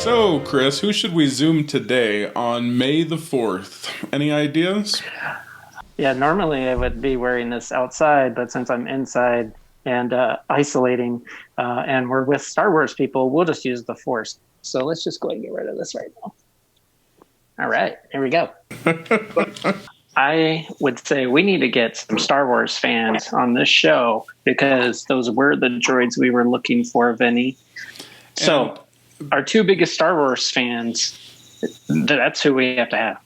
So, Chris, who should we Zoom today on May the 4th? Any ideas? Yeah, normally I would be wearing this outside, but since I'm inside and isolating and we're with Star Wars people, we'll just use the Force. So let's just go ahead and get rid of this right now. All right, here we go. I would say we need to get some Star Wars fans on this show because those were the droids we were looking for, Vinny. So our two biggest Star Wars fans, that's who we have to have.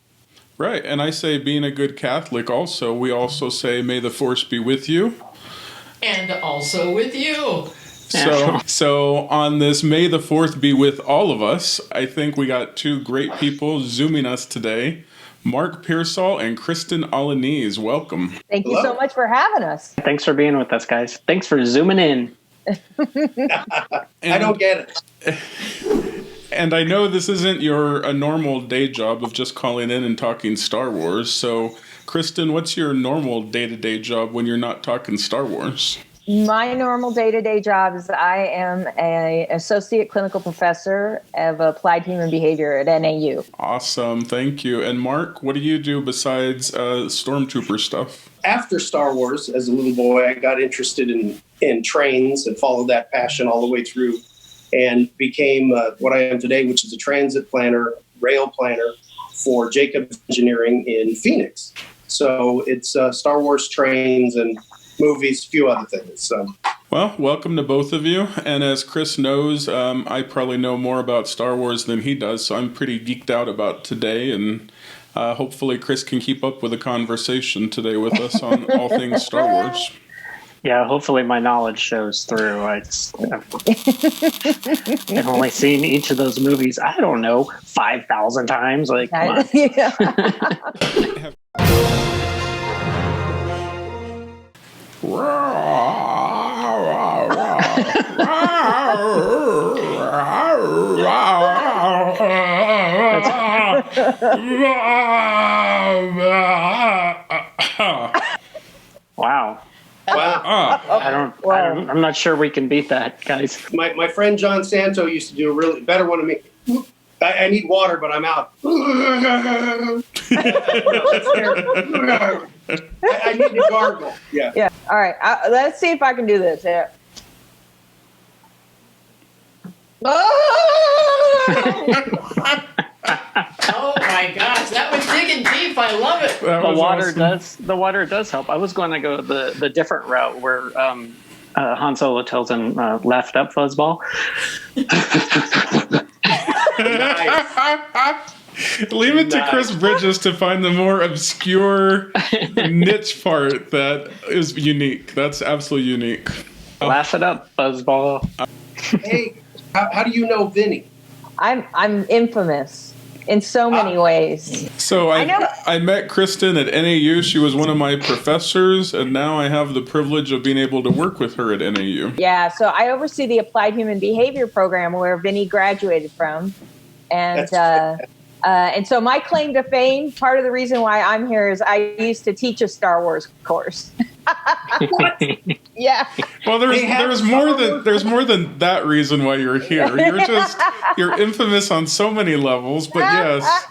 Right, and I say being a good Catholic also, we also say may the Force be with you. And also with you. So on this May the 4th be with all of us, I think we got two great people Zooming us today. Marc Pearsall and Kristen Alaniz. Welcome. Thank you so much for having us. Thanks for being with us, guys. Thanks for zooming in. I don't get it. And I know this isn't a normal day job of just calling in and talking Star Wars. So, Kristen, what's your normal day-to-day job when you're not talking Star Wars? My normal day-to-day job is I am an associate clinical professor of applied human behavior at NAU. Awesome. Thank you. And Marc, what do you do besides stormtrooper stuff? After Star Wars, as a little boy, I got interested in trains and followed that passion all the way through and became what I am today, which is a transit planner, rail planner for Jacobs Engineering in Phoenix. So it's Star Wars trains and movies, a few other things. Well, welcome to both of you. And as Chris knows, I probably know more about Star Wars than he does, so I'm pretty geeked out about today. And hopefully Chris can keep up with the conversation today with us on all things Star Wars. Yeah, hopefully my knowledge shows through. I've only seen each of those movies, I don't know, 5,000 times. Like, come on. Yeah. Wow. I'm not sure we can beat that, guys. My friend John Santo used to do a really better one of me. I need water, but I'm out. I need to gargle. Yeah. Yeah. All right. Let's see if I can do this. Yeah. Oh my gosh, that was digging deep. I love it. The water does help. I was going to go the different route where Han Solo tells him laughed up fuzzball. Nice. Leave it to Chris Bridges to find the more obscure niche part that is unique. That's absolutely unique. Laugh it up, fuzzball. Hey, how do you know Vinny? I'm infamous in so many ways. So I met Kristen at NAU. She was one of my professors, and now I have the privilege of being able to work with her at NAU. Yeah, so I oversee the Applied Human Behavior program where Vinny graduated from. And so my claim to fame, part of the reason why I'm here is I used to teach a Star Wars course. Yeah. Well, there's more than that reason why you're here. You're infamous on so many levels, but yes,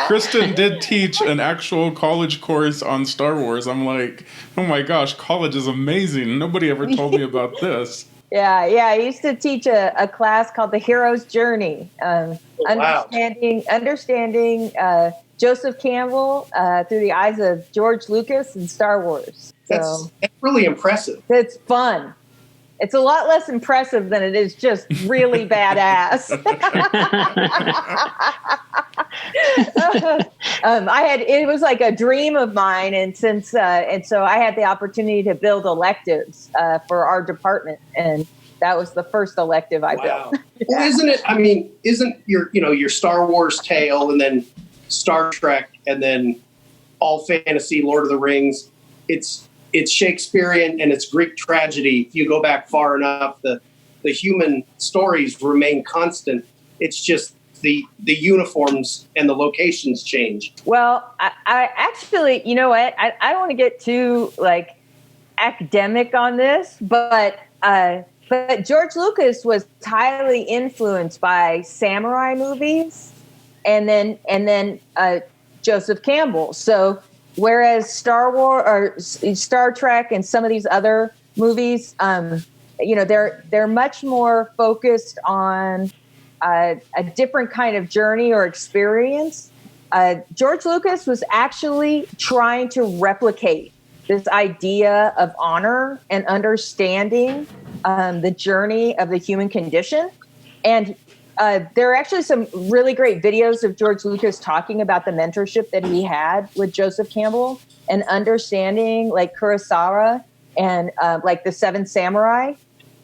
Kristen did teach an actual college course on Star Wars. I'm like, oh my gosh, college is amazing. Nobody ever told me about this. Yeah. I used to teach a class called The Hero's Journey, understanding Joseph Campbell through the eyes of George Lucas and Star Wars. That's really impressive. It's fun. It's a lot less impressive than it is just really badass. It was like a dream of mine, and so I had the opportunity to build electives for our department, and that was the first elective I built. Well, isn't your Star Wars tale, and then Star Trek, and then all fantasy, Lord of the Rings? It's Shakespearean and it's Greek tragedy. If you go back far enough, the human stories remain constant. It's just the uniforms and the locations change. Well, I actually, you know what? I don't want to get too academic on this, but But George Lucas was highly influenced by samurai movies, and then Joseph Campbell. So whereas Star Wars or Star Trek and some of these other movies, they're much more focused on a different kind of journey or experience. George Lucas was actually trying to replicate this idea of honor and understanding the journey of the human condition. And there are actually some really great videos of George Lucas talking about the mentorship that he had with Joseph Campbell and understanding like Kurosawa and like the Seven Samurai.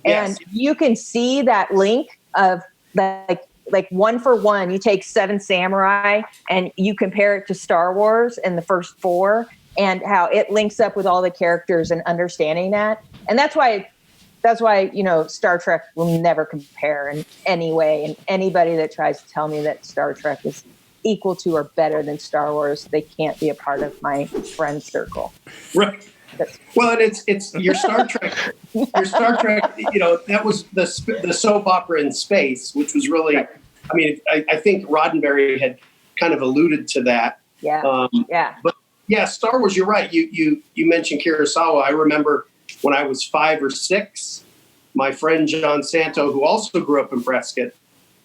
Yes. And you can see that link of like one for one. You take Seven Samurai and you compare it to Star Wars and the first four, and how it links up with all the characters and understanding that. And that's why, Star Trek will never compare in any way. And anybody that tries to tell me that Star Trek is equal to or better than Star Wars, they can't be a part of my friend circle. Right. Well, and it's your Star Trek. Your Star Trek, that was the soap opera in space, which was really, right. I mean, I think Roddenberry had kind of alluded to that. Yeah. But yeah, Star Wars, you're right. You mentioned Kurosawa. I remember when I was 5 or 6, my friend John Santo, who also grew up in Prescott,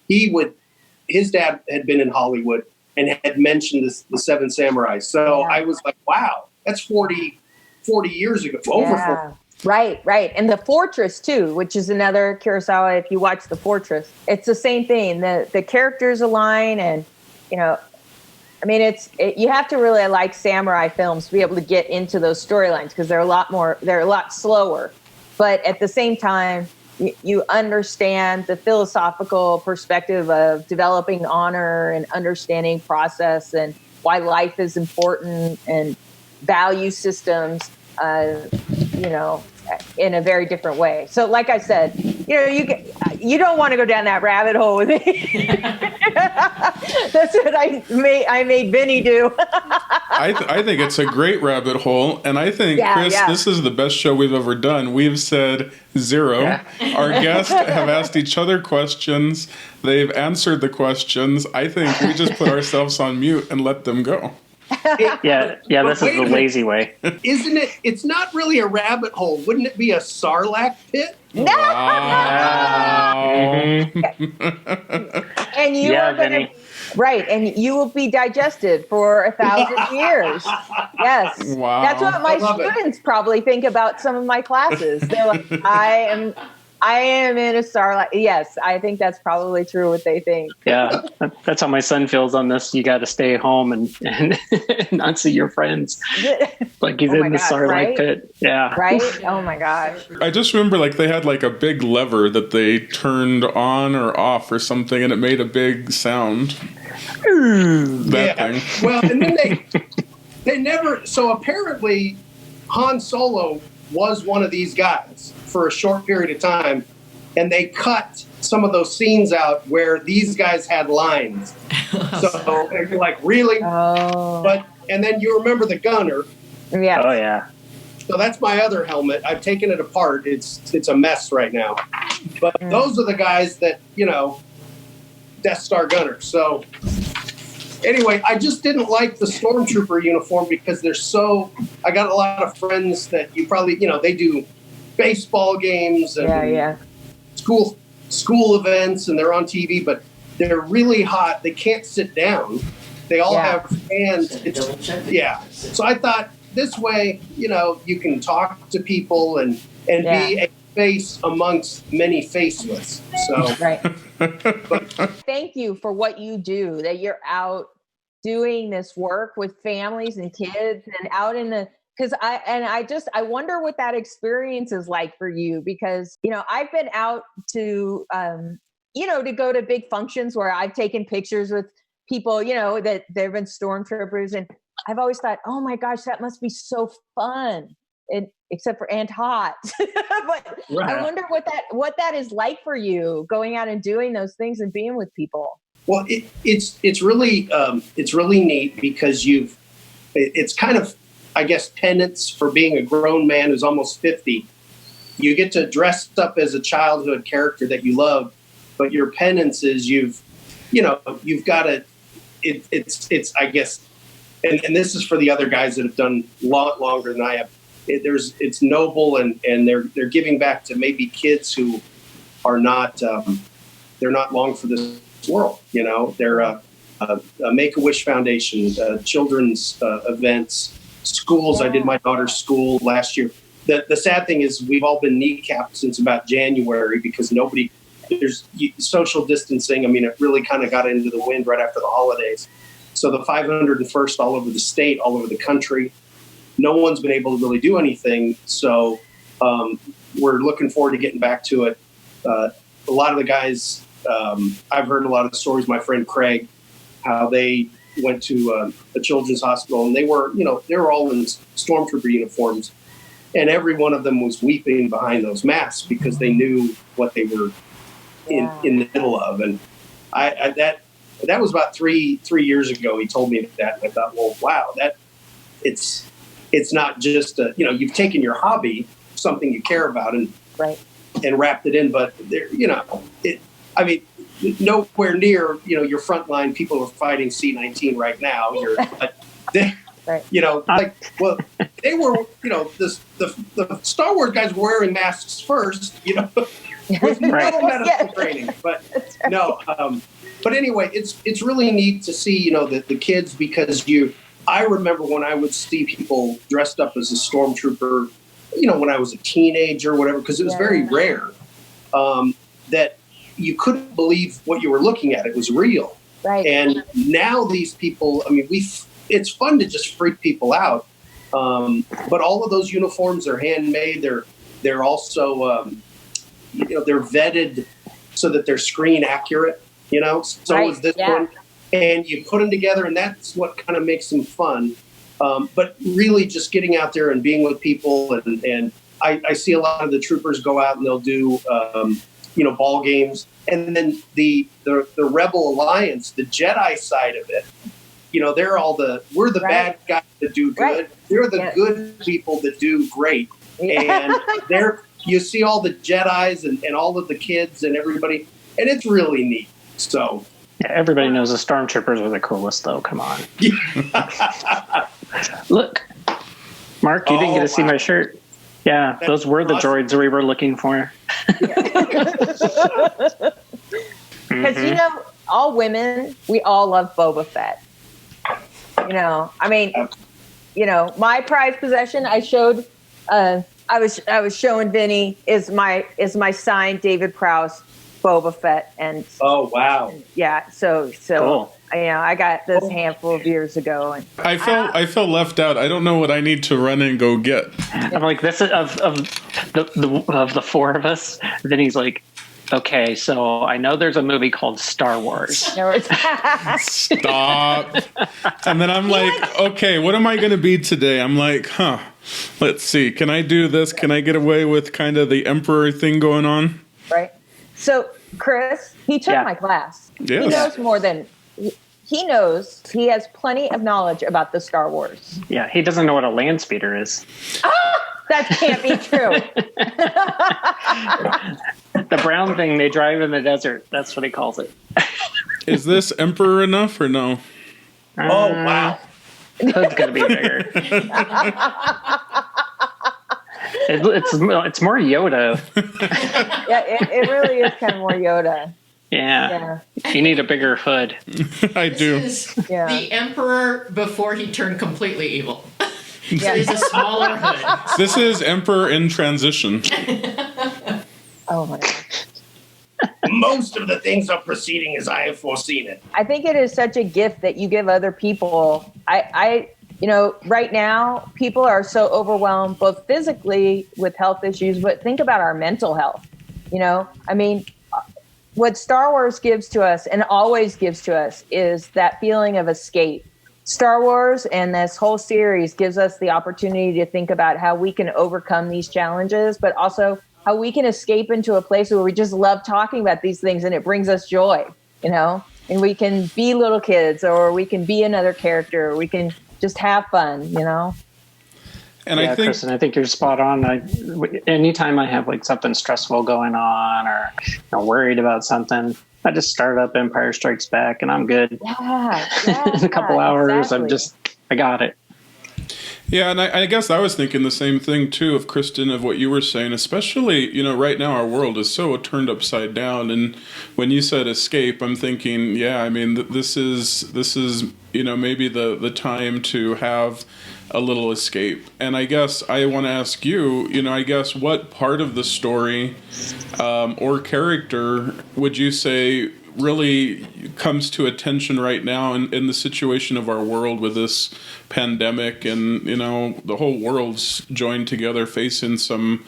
his dad had been in Hollywood and had mentioned the Seven Samurai. So I was like, wow, that's 40 years ago, over 40. Right. And The Fortress too, which is another Kurosawa. If you watch The Fortress, it's the same thing. The characters align, and you have to really like samurai films to be able to get into those storylines, because they're a lot slower. But at the same time, you understand the philosophical perspective of developing honor and understanding process and why life is important and value systems, in a very different way. So like I said, you don't want to go down that rabbit hole with me. That's what I made Vinny do. I think it's a great rabbit hole. And I think, Chris, this is the best show we've ever done. We've said 0. Yeah. Our guests have asked each other questions. They've answered the questions. I think we just put ourselves on mute and let them go. This is the lazy way. Isn't it? It's not really a rabbit hole. Wouldn't it be a sarlacc pit? No. Wow. And you are going to, right, and you will be digested for 1,000 years. Yes. Wow. That's what my students probably think about some of my classes. They're like, I am in a sarlacc. Yes, I think that's probably true what they think. Yeah, that's how my son feels on this. You got to stay home and not see your friends. Like he's in the sarlacc pit. Yeah. Right? Oh my gosh. I just remember they had a big lever that they turned on or off or something, and it made a big sound. That thing. Well, and then they never. So apparently, Han Solo was one of these guys for a short period of time, and they cut some of those scenes out where these guys had lines. So you're like, really? Oh. And then you remember the gunner. Yeah. Oh yeah. So that's my other helmet. I've taken it apart. It's a mess right now. But those are the guys that, Death Star gunner. So anyway, I just didn't like the Stormtrooper uniform because I got a lot of friends that you probably, they do baseball games and school events, and they're on TV, but they're really hot. They can't sit down. They all have fans. So I thought this way, you can talk to people and be a face amongst many faceless. So right. Thank you for what you do, that you're out doing this work with families and kids and out in the, because I wonder what that experience is like for you, because, I've been out to, to go to big functions where I've taken pictures with people, that there have been stormtroopers, and I've always thought, oh my gosh, that must be so fun. Except for and hot. But right. I wonder what that is like for you, going out and doing those things and being with people. Well, it's really neat because it's kind of, I guess, penance for being a grown man who's almost 50 you get to dress up as a childhood character that you love, but your penance is you've got to, it's I guess, and this is for the other guys that have done a lot longer than I have. It's noble, and they're giving back to maybe kids who are not, they're not long for this world. They're a Make-A-Wish Foundation, children's events, schools. I did my daughter's school last year. The sad thing is we've all been kneecapped since about January because there's social distancing. I mean, it really kind of got into the wind right after the holidays. So the 501st all over the state, all over the country, no one's been able to really do anything. So we're looking forward to getting back to it. A lot of the guys, I've heard a lot of the stories. My friend Craig, how they went to a children's hospital, and they were all in stormtrooper uniforms, and every one of them was weeping behind those masks because they knew what they were in the middle of. And that was about three years ago. He told me that, and I thought, well, wow, that it's not just you've taken your hobby, something you care about, and wrapped it in, but there, nowhere near, your frontline people are fighting C-19 right now. They were, the Star Wars guys were wearing masks first, with no medical training. But no, but anyway, it's really neat to see, the kids, because I remember when I would see people dressed up as a stormtrooper, when I was a teenager or whatever, because it was very rare that you couldn't believe what you were looking at. It was real. Right. And now these people, I mean, it's fun to just freak people out. But all of those uniforms are handmade. They're also, they're vetted so that they're screen accurate, so is this one. And you put them together, and that's what kind of makes them fun. But really just getting out there and being with people. And I see a lot of the troopers go out and they'll do, ball games. And then the Rebel Alliance, the Jedi side of it, we're the bad guys that do good. Right. They're the good people that do great. And you see all the Jedis and all of the kids and everybody, and it's really neat. So yeah, everybody knows the stormtroopers are the coolest, though. Come on. Look, Mark, you didn't get to see my shirt. Yeah, those were the droids we were looking for. Because, all women, we all love Boba Fett. My prized possession, I showed, I was showing Vinny is my signed David Prowse Boba Fett. And oh, wow. Yeah. So cool. I got this handful of years ago, and I felt left out. I don't know what I need to run and go get. I'm like, this is of the four of us. Then he's like, okay, so I know there's a movie called Star Wars. Stop. And then I'm like, okay, what am I going to be today? I'm like, let's see. Can I do this? Can I get away with kind of the Emperor thing going on? Right. So, Chris, he took my class. Yes. He knows more than... He knows. He has plenty of knowledge about the Star Wars. Yeah, he doesn't know what a land speeder is. That can't be true. The brown thing they drive in the desert. That's what he calls it. Is this Emperor enough or no? Oh, wow. Hood's going to be bigger. It's more Yoda. Yeah, it really is kind of more Yoda. Yeah. You need a bigger hood. I do. This is the Emperor before he turned completely evil. So he's a smaller hood. This is Emperor in transition. Oh my God. Most of the things are proceeding as I have foreseen it. I think it is such a gift that you give other people. Right now, people are so overwhelmed, both physically with health issues, but think about our mental health. What Star Wars gives to us and always gives to us is that feeling of escape. Star Wars and this whole series gives us the opportunity to think about how we can overcome these challenges, but also how we can escape into a place where we just love talking about these things and it brings us joy, and we can be little kids, or we can be another character, or we can just have fun, And yeah, I think, Kristen, I think you're spot on. Anytime I have like something stressful going on or worried about something, I just start up Empire Strikes Back and I'm good. Yeah, In a couple hours, exactly. I got it. yeah, and I guess I was thinking the same thing too of Kristen, of what you were saying, especially, right now our world is so turned upside down. And when you said escape, I'm thinking, yeah, I mean, this is, maybe the time to have a little escape. And I guess I want to ask you, I guess what part of the story or character would you say really comes to attention right now in the situation of our world with this pandemic, and the whole world's joined together facing some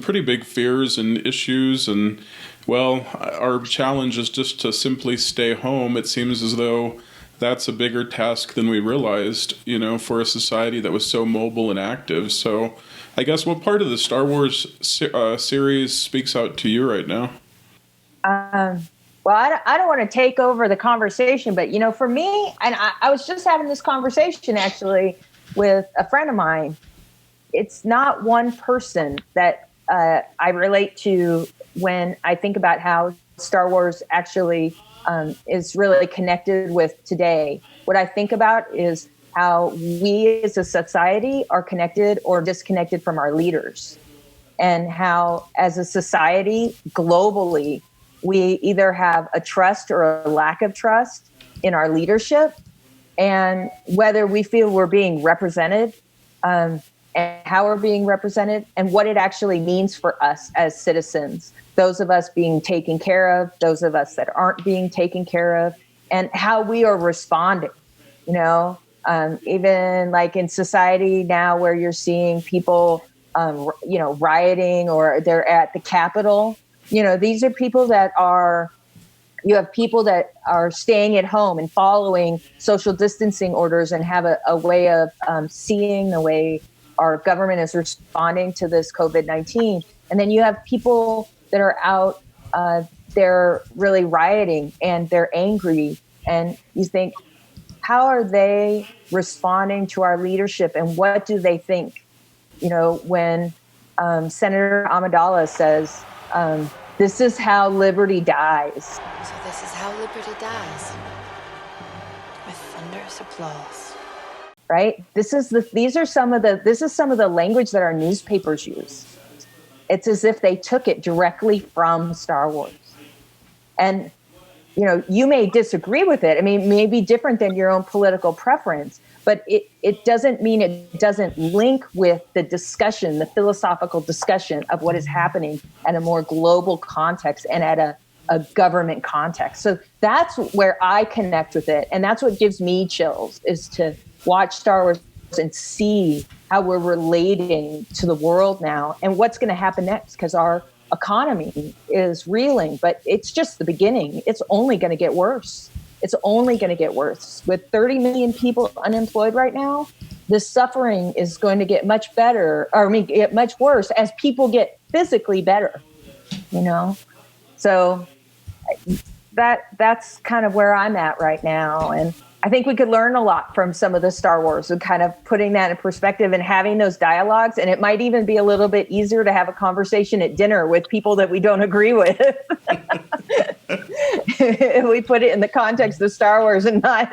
pretty big fears and issues, and well, our challenge is just to simply stay home. It seems as though that's a bigger task than we realized, for a society that was so mobile and active. So I guess what part of the Star Wars series speaks out to you right now? Well, I don't want to take over the conversation, but, for me, and I was just having this conversation actually with a friend of mine. It's not one person that I relate to when I think about how Star Wars actually is really connected with today. What I think about is how we as a society are connected or disconnected from our leaders, and how as a society globally, we either have a trust or a lack of trust in our leadership, and whether we feel we're being represented, and how we're being represented, and what it actually means for us as citizens, those of us being taken care of, those of us that aren't being taken care of, and how we are responding. Even like in society now where you're seeing people, rioting, or they're at the Capitol. These are people you have people that are staying at home and following social distancing orders and have a way of seeing the way our government is responding to this COVID-19. And then you have people that are out, they're really rioting and they're angry. And you think, how are they responding to our leadership, and what do they think? When Senator Amidala says, this is how liberty dies. So this is how liberty dies. With thunderous applause. Right? This is some of the language that our newspapers use. It's as if they took it directly from Star Wars. And you may disagree with it. I mean, it may be different than your own political preference, but it doesn't mean it doesn't link with the discussion, the philosophical discussion of what is happening at a more global context and at a government context. So that's where I connect with it. And that's what gives me chills, is to watch Star Wars and see how we're relating to the world now and what's going to happen next, because our economy is reeling, but it's just the beginning. It's only going to get worse. It's only going to get worse. With 30 million people unemployed right now, the suffering is going to get much get much worse as people get physically better, So that's kind of where I'm at right now. And I think we could learn a lot from some of the Star Wars and kind of putting that in perspective and having those dialogues. And it might even be a little bit easier to have a conversation at dinner with people that we don't agree with. If we put it in the context of Star Wars and not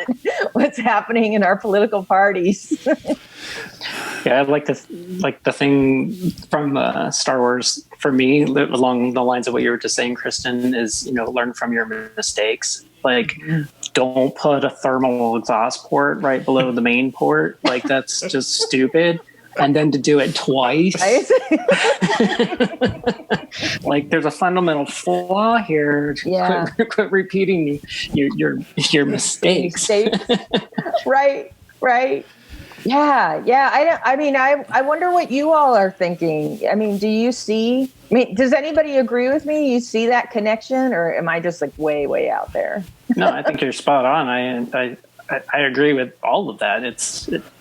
what's happening in our political parties. Yeah, I like the thing from Star Wars for me, along the lines of what you were just saying, Kristen, is, learn from your mistakes. Like, don't put a thermal exhaust port right below the main port. Like, that's just stupid. And then to do it twice. Like, there's a fundamental flaw here. Yeah. Quit repeating your mistakes. Right. Yeah. I wonder what you all are thinking. I mean, does anybody agree with me? You see that connection, or am I just like way out there? No, I think you're spot on. I agree with all of that.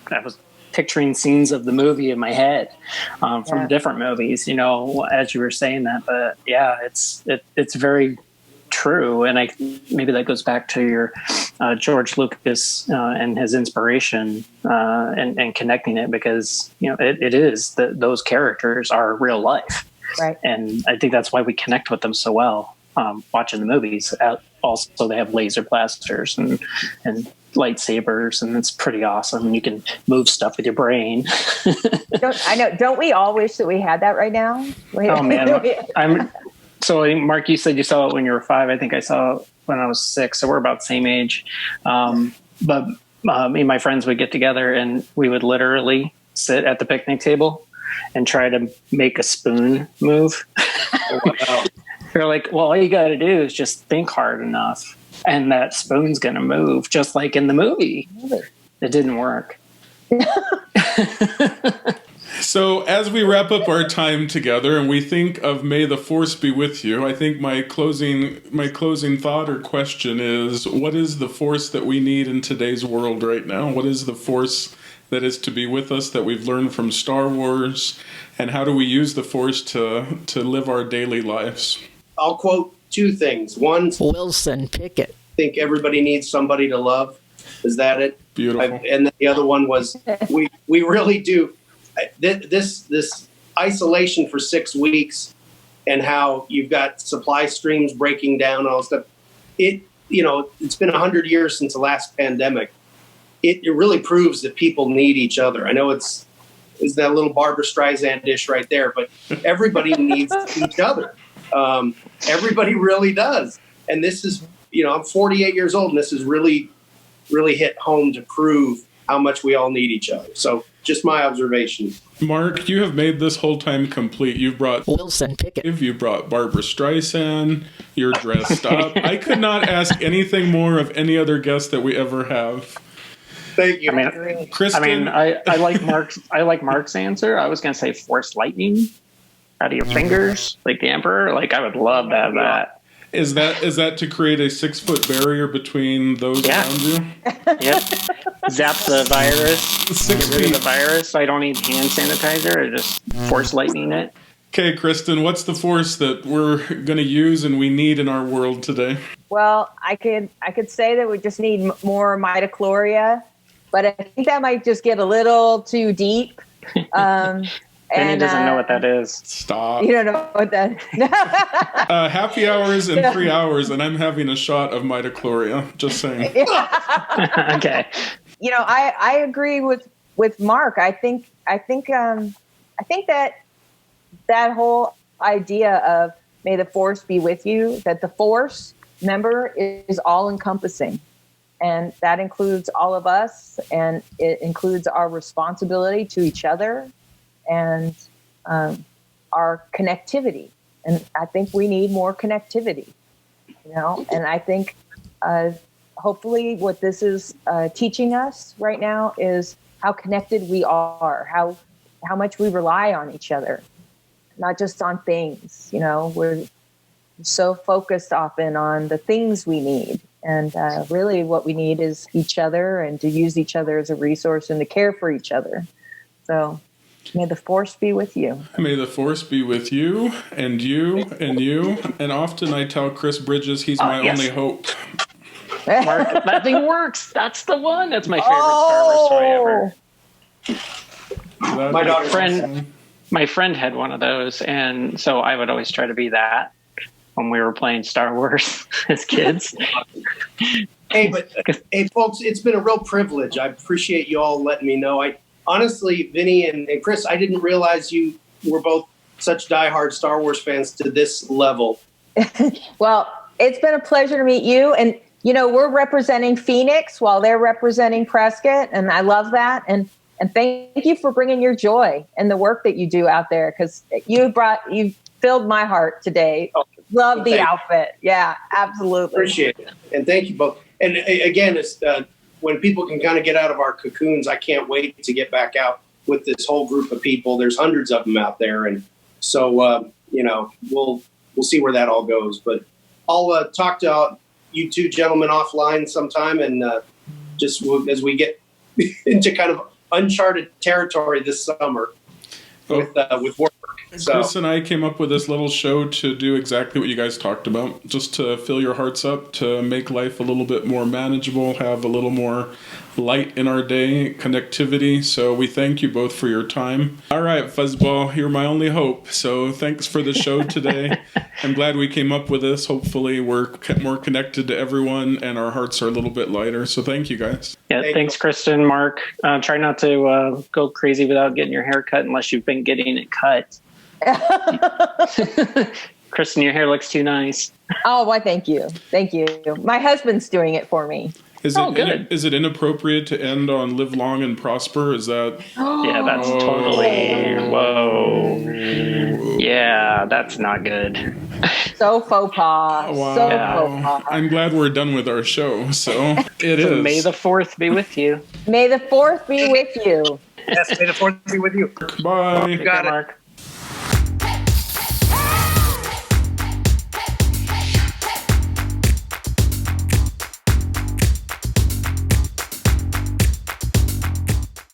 I was picturing scenes of the movie in my head from different movies, as you were saying that. But yeah, it's very true. And maybe that goes back to your George Lucas and his inspiration and connecting it, because it is that those characters are real life, Right. And I think that's why we connect with them so well watching the movies. Also, they have laser blasters and lightsabers, and it's pretty awesome. You can move stuff with your brain. Don't we all wish that we had that right now? Oh man, So Mark, you said you saw it when you were 5. I think I saw it when I was 6. So we're about the same age. But me and my friends would get together, and we would literally sit at the picnic table and try to make a spoon move. Wow. They're like, well, all you got to do is just think hard enough, and that spoon's going to move, just like in the movie. It didn't work. So as we wrap up our time together and we think of May the Force be with you, I think my closing thought or question is, what is the force that we need in today's world right now? What is the force that is to be with us that we've learned from Star Wars? And how do we use the force to live our daily lives? I'll quote 2 things. One, Wilson Pickett. I think everybody needs somebody to love. Is that it? Beautiful. And then the other one was, we really do. This isolation for 6 weeks, and how you've got supply streams breaking down and all this stuff. It's been 100 years since the last pandemic. It really proves that people need each other. I know it's that little Barbara Streisand dish right there, but everybody needs each other. Everybody really does. And this is, I'm 48 years old, and this has really, really hit home to prove how much we all need each other. So just my observation. Mark, you have made this whole time complete. You've brought Wilson Pickett. You brought Barbara Streisand. You're dressed up. I could not ask anything more of any other guest that we ever have. Thank you. Kristen. I like Mark's. I like Mark's answer. I was going to say force lightning out of your fingers, like the Emperor. Like, I would love to have that. Is that to create a 6-foot barrier between those around you? Yep. Zap the virus. 6 Get rid of feet. the virus. I don't need hand sanitizer. I just force lightning it. Okay, Kristen, what's the force that we're going to use and we need in our world today? Well, I could say that we just need more midichlorians, but I think that might just get a little too deep. Benny doesn't know what that is. Stop. You don't know what that is. Happy hours in 3 hours, and I'm having a shot of midichlorians. Just saying. Okay. I agree with Mark. I think that whole idea of may the force be with you, that the force, remember, is all encompassing. And that includes all of us, and it includes our responsibility to each other and our connectivity. And I think we need more connectivity, and I think hopefully what this is teaching us right now is how connected we are, how much we rely on each other, not just on things. We're so focused often on the things we need. And really what we need is each other, and to use each other as a resource and to care for each other. So may the force be with you. May the force be with you, and you, and you. And often I tell Chris Bridges he's my only hope. Mark, that thing works. That's the one. That's my favorite Star Wars toy ever. My daughter, my friend had one of those, and so I would always try to be that when we were playing Star Wars as kids. Hey, folks, it's been a real privilege. I appreciate you all letting me know. Honestly, Vinny and Chris, I didn't realize you were both such diehard Star Wars fans to this level. Well, it's been a pleasure to meet you. And, we're representing Phoenix while they're representing Prescott. And I love that. And thank you for bringing your joy and the work that you do out there, because you filled my heart today. Love the outfit. Yeah, absolutely. Appreciate it. And thank you both. And again, it's when people can kind of get out of our cocoons, I can't wait to get back out with this whole group of people. There's hundreds of them out there. And so, we'll see where that all goes. But I'll talk to you two gentlemen offline sometime. And just as we get into kind of uncharted territory this summer with work. So Chris and I came up with this little show to do exactly what you guys talked about, just to fill your hearts up, to make life a little bit more manageable, have a little more light in our day, connectivity. So we thank you both for your time. All right, Fuzzball, you're my only hope. So thanks for the show today. I'm glad we came up with this. Hopefully we're more connected to everyone and our hearts are a little bit lighter. So thank you guys. Yeah, thanks, Kristen, Mark. Try not to go crazy without getting your hair cut unless you've been getting it cut. Kristen, your hair looks too nice. Oh, why? Thank you. Thank you. My husband's doing it for me. Is it inappropriate to end on live long and prosper? Is that? Yeah, that's totally. Whoa. Yeah, that's not good. So faux pas. Wow. So faux pas. I'm glad we're done with our show. So it is. May the 4th be with you. May the 4th be with you. yes, may the 4th be with you. Bye. You got it. Mark.